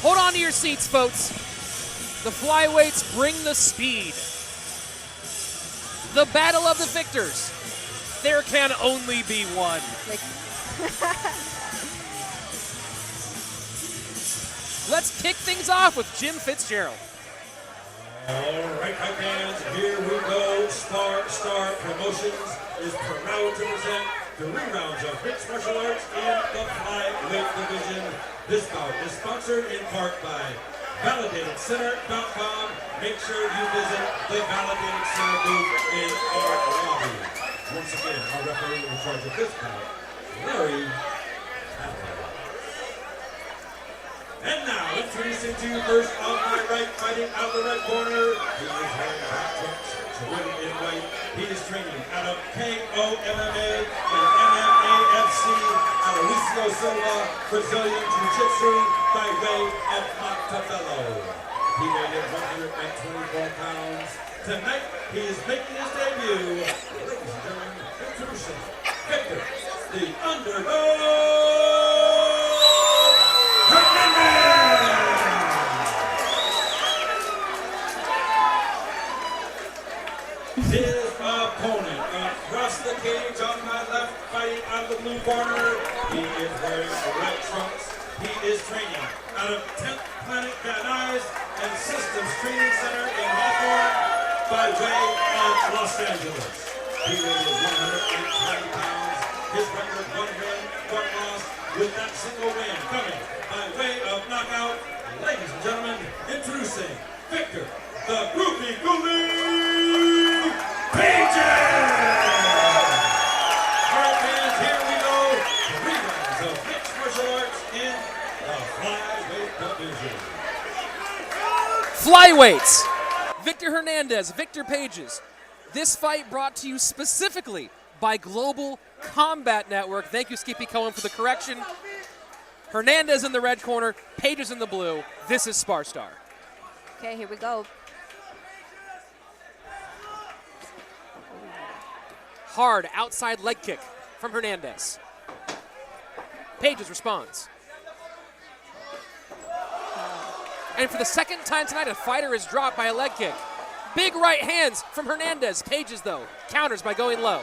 Hold on to your seats, folks. The flyweights bring the speed. The battle of the victors. There can only be one. Let's kick things off with Jim Fitzgerald. All right, my fans, here we go. Star Promotions is proud to present 3 rounds of mixed martial arts in the flyweight division. This bout is sponsored in part by ValidatedCenter.com. Make sure you visit the Validated Center booth in our lobby. Once again, our referee in charge of this bout, Larry. And now, introducing to you first on my right, fighting out of the red corner. He is wearing black trunks, red and white. He is training out of KOMMA and MMAFC, Aloysiu Silva, Brazilian Jiu-Jitsu by way of Montebello. He weighed in 124 pounds. Tonight, he is making his debut. Ladies and gentlemen, introducing Victor, the underdog. His opponent across the cage on my left, fighting out of the blue corner. He is wearing red trunks. He is training out of 10th Planet Guys and Systems Training Center in Hawthorne by way of Los Angeles. He weighs 120 pounds. His record 1 win, 1 loss, with that single win coming by way of knockout. Ladies and gentlemen, introducing Victor, the Groovy Goolie Pages! All right, fans, here we go. 3 rounds of mixed martial arts in the flyweight division. Flyweights. Victor Hernandez, Victor Pages. This fight brought to you specifically by Global Combat Network. Thank you, Skippy Cohen, for the correction. Hernandez in the red corner, Pages in the blue. This is Spar Star. Okay, here we go. Hard outside leg kick from Hernandez. Pages responds. And for the second time tonight, a fighter is dropped by a leg kick. Big right hands from Hernandez. Pages, though, counters by going low.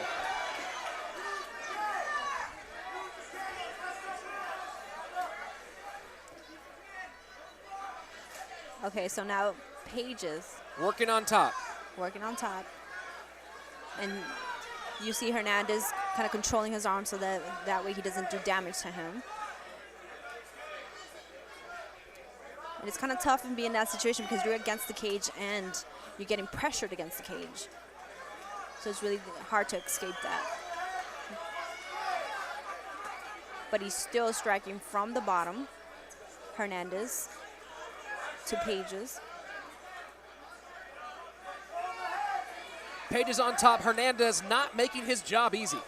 Okay, so now Pages Working on top. working on top. And you see Hernandez kind of controlling his arm so that way he doesn't do damage to him. And it's kind of tough in being in that situation because you're against the cage and you're getting pressured against the cage. So it's really hard to escape that. But he's still striking from the bottom. Hernandez to Pages. Pages on top. Hernandez not making his job easy.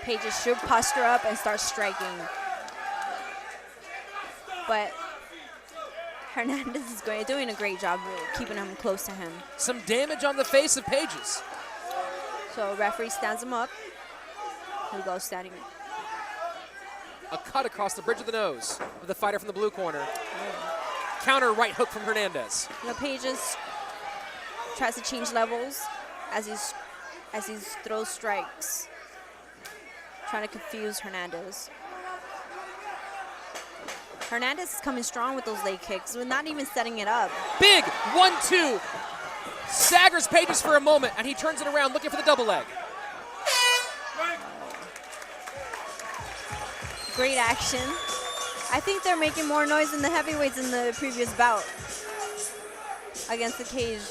Pages should posture up and start striking. But Hernandez is doing a great job keeping him close to him. Some damage on the face of Pages. So referee stands him up. He goes standing. A cut across the bridge of the nose of the fighter from the blue corner. Counter right hook from Hernandez. You know, Pages tries to change levels as he throws strikes, trying to confuse Hernandez. Hernandez is coming strong with those leg kicks, but not even setting it up. Big 1-2. Staggers Pages for a moment, and he turns it around looking for the double leg. Great action. I think they're making more noise than the heavyweights in the previous bout against the cage.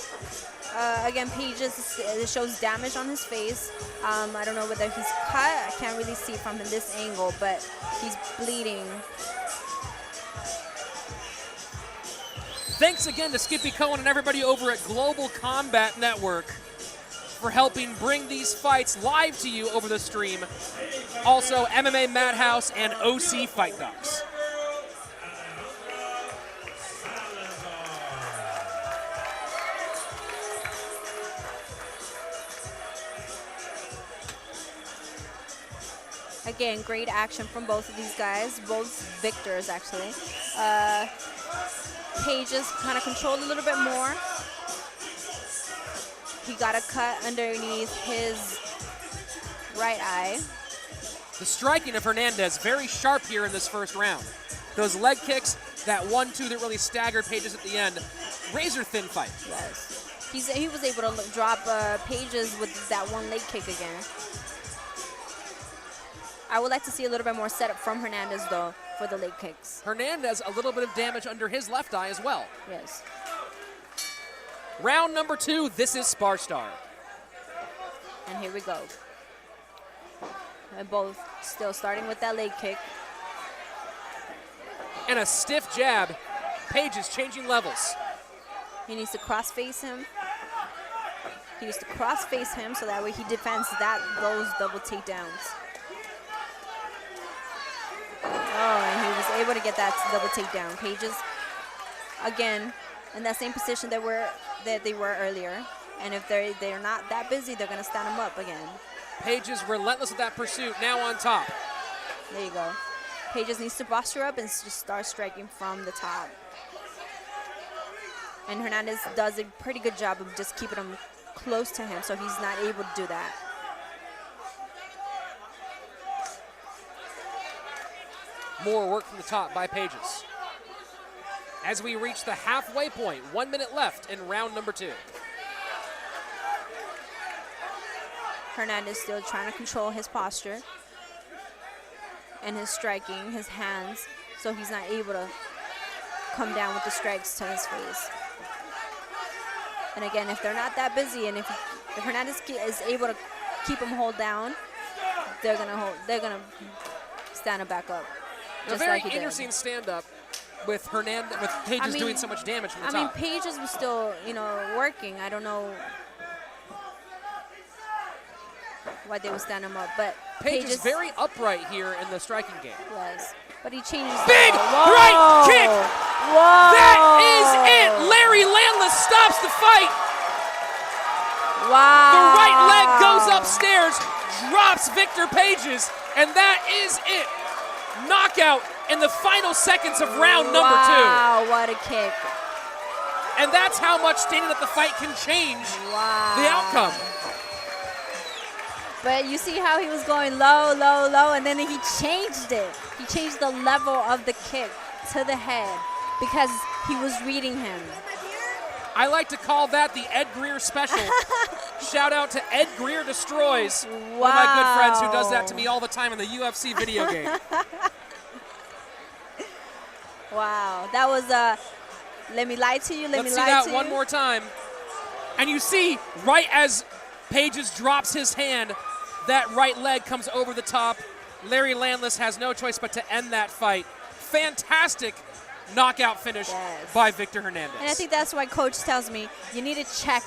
Again, Pages shows damage on his face. I don't know whether he's cut. I can't really see from this angle, but he's bleeding. Thanks again to Skippy Cohen and everybody over at Global Combat Network for helping bring these fights live to you over the stream. Also, MMA Madhouse and OC Fight Docs. Again, great action from both of these guys, both victors actually. Pages kind of controlled a little bit more. He got a cut underneath his right eye. The striking of Hernandez very sharp here in this first round. Those leg kicks, that 1-2 that really staggered Pages at the end. Razor thin fight. Yes. He was able to drop Pages with that one leg kick again. I would like to see a little bit more setup from Hernandez, though, for the leg kicks. Hernandez, a little bit of damage under his left eye as well. Yes. Round number 2, this is Spar Star. And here we go. And both still starting with that leg kick. And a stiff jab. Pages changing levels. He needs to cross-face him. He needs to cross-face him so that way he defends those double takedowns. Oh, and he was able to get that double takedown. Pages, again, in that same position that they were earlier. And if they're not that busy, they're going to stand him up again. Pages relentless with that pursuit, now on top. There you go. Pages needs to posture up and just start striking from the top. And Hernandez does a pretty good job of just keeping him close to him so he's not able to do that. More work from the top by Pages. As we reach the halfway point, 1 minute left in round number 2. Hernandez still trying to control his posture and his striking, his hands, so he's not able to come down with the strikes to his face. And again, if they're not that busy, and if Hernandez is able to keep him hold down, they're gonna stand him back up. A very interesting stand-up with Hernandez, with Pages doing so much damage from the top. I mean, Pages was still, working. I don't know why they would stand him up, but Pages very upright here in the striking game. Yes, but he changes. Big right kick. Whoa! That is it. Larry Landless stops the fight. Wow! The right leg goes upstairs, drops Victor Pages, and that is it. Knockout in the final seconds of round number 2. Wow, what a kick. And that's how much standing up the fight can change the outcome. But you see how he was going low, low, low, and then he changed it. He changed the level of the kick to the head because he was reading him. I like to call that the Ed Greer special. Shout out to Ed Greer Destroys, one of my good friends who does that to me all the time in the UFC video game. Wow, that was let me lie to you, let me lie to you. Let's see that one more time. And you see, right as Pages drops his hand, that right leg comes over the top. Larry Landless has no choice but to end that fight. Fantastic knockout finish by Victor Hernandez. And I think that's why coach tells me you need to check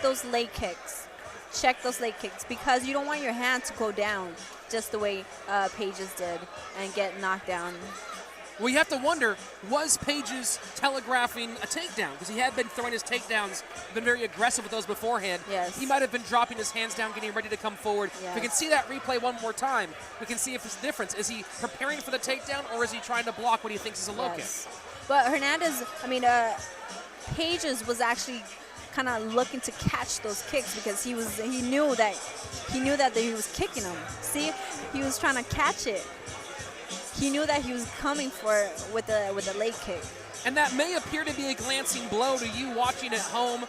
those leg kicks. Check those leg kicks because you don't want your hand to go down just the way Pages did and get knocked down. Well, you have to wonder, was Pages telegraphing a takedown? Because he had been throwing his takedowns, been very aggressive with those beforehand. Yes. He might have been dropping his hands down, getting ready to come forward. Yes. We can see that replay one more time. We can see if there's a difference. Is he preparing for the takedown, or is he trying to block what he thinks is a low kick? But Hernandez, Pages was actually kind of looking to catch those kicks because he knew that he was kicking them. See, he was trying to catch it. He knew that he was coming for with a leg kick. And that may appear to be a glancing blow to you watching at home,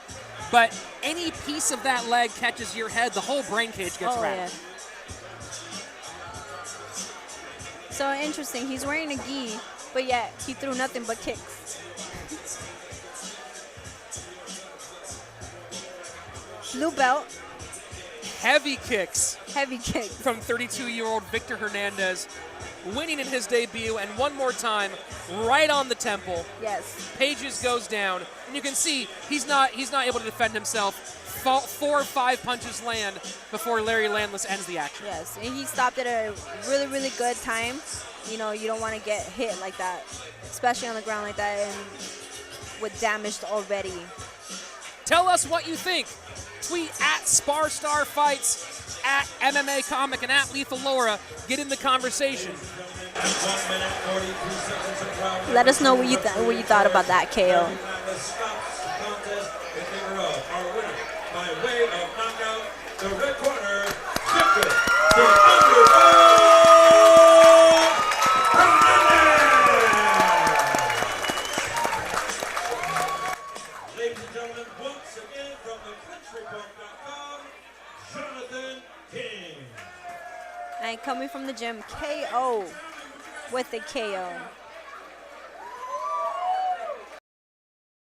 but any piece of that leg catches your head, the whole brain cage gets rattled. Yeah. So interesting. He's wearing a gi, but yet he threw nothing but kicks. Blue belt. Heavy kicks. Heavy kicks. From 32-year-old Victor Hernandez, winning in his debut, and one more time, right on the temple. Yes. Pages goes down, and you can see he's not able to defend himself. 4 or 5 punches land before Larry Landless ends the action. Yes, and he stopped at a really, really good time. You don't want to get hit like that, especially on the ground like that, and with damage already. Tell us what you think. Tweet at Spar Star Fights, at MMA Comic, and at Lethal Laura. Get in the conversation. Let us know what you thought about that KO. By way of knockout, the red corner, Victor, the underdog, Hernandez. Ladies and gentlemen, once again from the clinchreport.com, Jonathan King. And coming from the gym, KO with the KO.